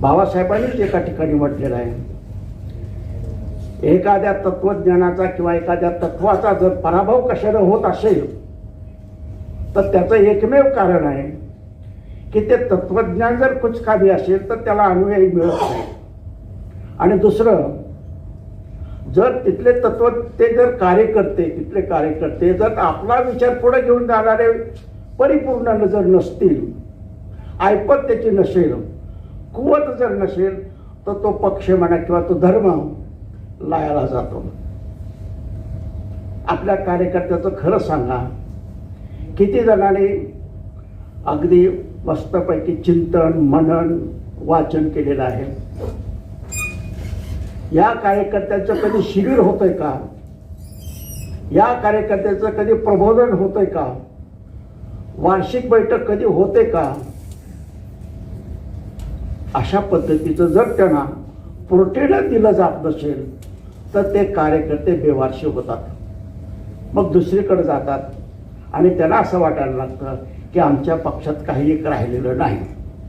बाबासाहेबांनीच एका ठिकाणी म्हटलेलं आहे, एखाद्या तत्वज्ञानाचा किंवा एखाद्या तत्वाचा जर पराभव कशाने होत असेल तर त्याचं एकमेव कारण आहे की ते तत्वज्ञान जर कुचकामी असेल तर त्याला अनुयायी मिळत नाही. आणि दुसरं, जर तिथले तत्व ते जर कार्यकर्ते तिथले कार्यकर्ते जर आपला विचार पुढे घेऊन जाणारे परिपूर्ण जर नसतील, ऐपत त्याची नसेल, कुवत जर नसेल, तर तो पक्ष म्हणा किंवा तो धर्म लायाला जातो. आपल्या कार्यकर्त्याचं खरं सांगा, किती जणांनी अगदी मस्तपैकी चिंतन मनन वाचन केलेलं आहे? या कार्यकर्त्याचं कधी शिबिर होतंय का? या कार्यकर्त्याचं कधी प्रबोधन होतंय का? वार्षिक बैठक कधी होते का? अशा पद्धतीचं जर त्यांना पुरवठ्याला दिलं जात नसेल तर ते कार्यकर्ते बेवारशी होतात, मग दुसरीकडे जातात आणि त्यांना असं वाटायला लागतं की आमच्या पक्षात काही एक राहिलेलं नाही.